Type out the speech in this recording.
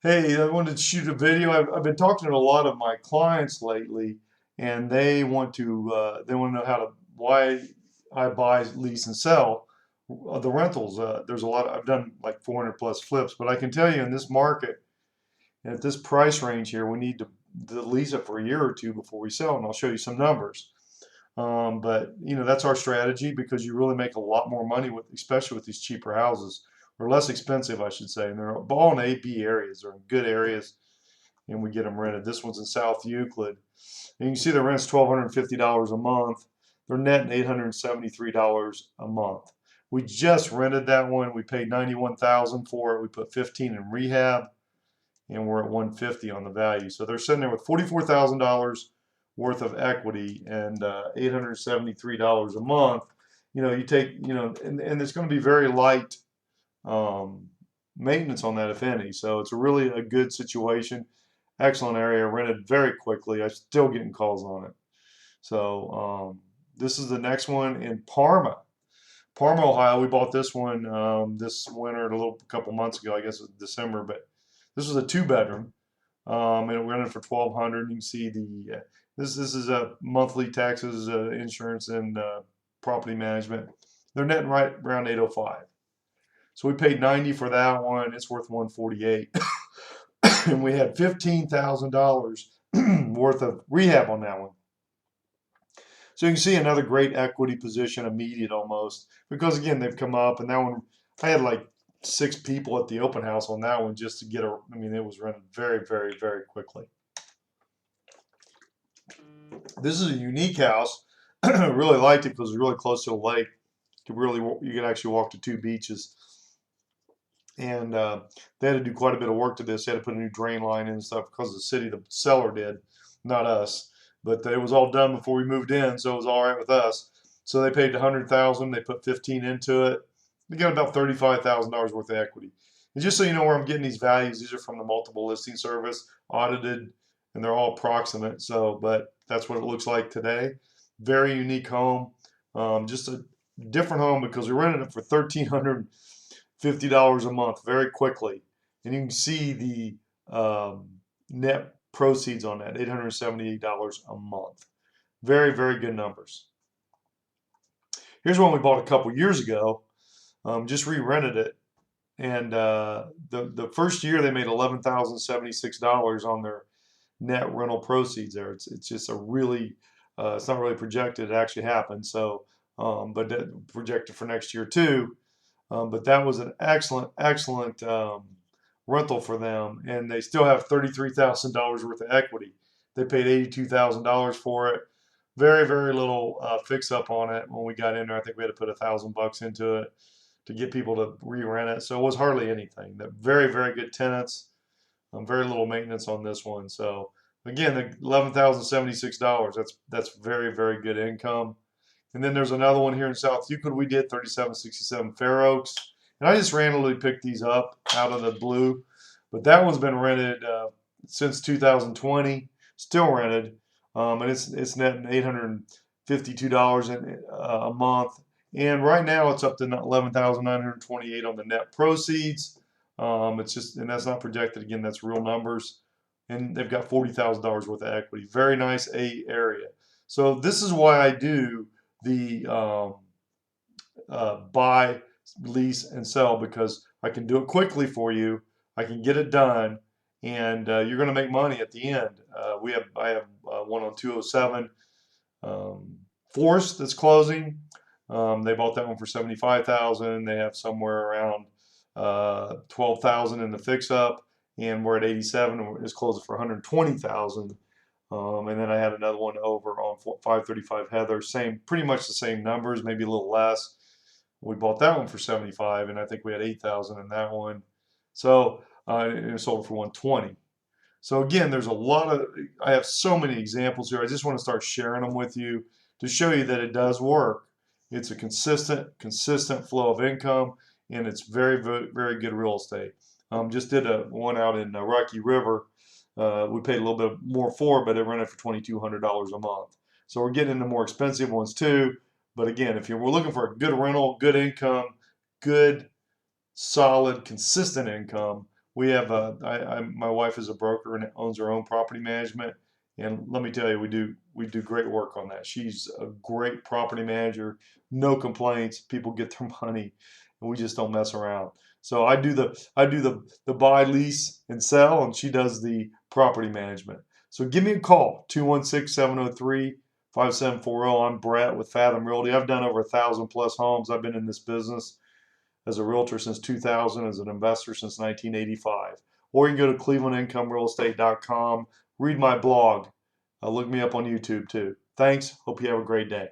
Hey, I wanted to shoot a video. I've been talking to a lot of my clients lately, and they want to know how to why I buy, lease, and sell the rentals. There's a lot. I've done like 400 plus flips, but I can tell you in this market and at this price range here, we need to lease it for a year or two before we sell, and I'll show you some numbers. But that's our strategy because you really make a lot more money with, especially with these cheaper houses or less expensive, I should say. And they're all in A, B areas. They're in good areas, and we get them rented. This one's in South Euclid, and you can see the rent's $1,250 a month. They're netting $873 a month. We just rented that one. We paid $91,000 for it. We put 15 in rehab, and we're at 150 on the value. So they're sitting there with $44,000 worth of equity and $873 a month. You take, and it's going to be very light um, maintenance on that, if any. So it's really a good situation. Excellent area, rented very quickly. I'm still getting calls on it. So this is the next one in Parma. Parma, Ohio. We bought this one this winter, a couple months ago. I guess it was December, but this was a two-bedroom, and it rented for 1,200. You can see this is a monthly taxes, insurance, and property management. They're netting right around 805. So we paid 90 for that one. It's worth 148, and we had $15,000 worth of rehab on that one. So you can see another great equity position, immediate almost, because again they've come up, and that one I had like 6 people at the open house on that one just to get a. I mean, it was rented very, very, very quickly. This is a unique house. I really liked it because it was really close to a lake. You could actually walk to two beaches, and they had to do quite a bit of work to this. They had to put a new drain line in and stuff because the city, the seller did, not us. But it was all done before we moved in, so it was all right with us. So they paid 100,000. They put 15 into it. They got about $35,000 worth of equity. And just so you know where I'm getting these values, these are from the multiple listing service, audited, and they're all approximate. So, but that's what it looks like today. Very unique home. Just a different home because we rented it for $1,350 a month very quickly, and you can see the net proceeds on that, $878 a month. Very, very good numbers. Here's one we bought a couple years ago. Just re-rented it, and the first year they made $11,076 on their net rental proceeds. There, it's just a really it's not really projected. It actually happened. So, but projected for next year too. But that was an excellent, excellent rental for them, and they still have $33,000 worth of equity. They paid $82,000 for it. Very, very little fix up on it when we got in there. I think we had to put $1,000 into it to get people to re-rent it. So it was hardly anything. They're very, very good tenants. Very little maintenance on this one. So again, the $11,076. That's very, very good income. And then there's another one here in South Euclid we did, 3767 Fair Oaks. And I just randomly picked these up out of the blue. But that one's been rented since 2020, still rented. And it's netting $852 a month. And right now it's up to 11,928 on the net proceeds. It's just, and that's not projected. Again, that's real numbers. And they've got $40,000 worth of equity. Very nice A area. So this is why I do the buy, lease, and sell, because I can do it quickly for you. I can get it done, and you're going to make money at the end. I have one on 207 Forest that's closing. They bought that one for 75,000. They have somewhere around 12,000 in the fix up, and we're at 87. It's closing for 120,000. And then I had another one over on 535 Heather, pretty much the same numbers, maybe a little less. We bought that one for 75, and I think we had 8,000 in that one. So it sold for 120. So again, there's a lot of. I have so many examples here. I just want to start sharing them with you to show you that it does work. It's a consistent flow of income, and it's very, very, very good real estate. Just did one out in Rocky River. We paid a little bit more for it, but it rented for $2,200 a month. So we're getting into more expensive ones too. But again, if we're looking for a good rental, good income, good, solid, consistent income, We have my wife is a broker and owns her own property management. And let me tell you, we do great work on that. She's a great property manager, no complaints. People get their money, and we just don't mess around. So I do the buy, lease, and sell, and she does the property management. So give me a call, 216-703-5740. I'm Brett with Fathom Realty. I've done over 1,000+ homes. I've been in this business as a realtor since 2000, as an investor since 1985. Or you can go to clevelandincomerealestate.com, read my blog. Look me up on YouTube too. Thanks. Hope you have a great day.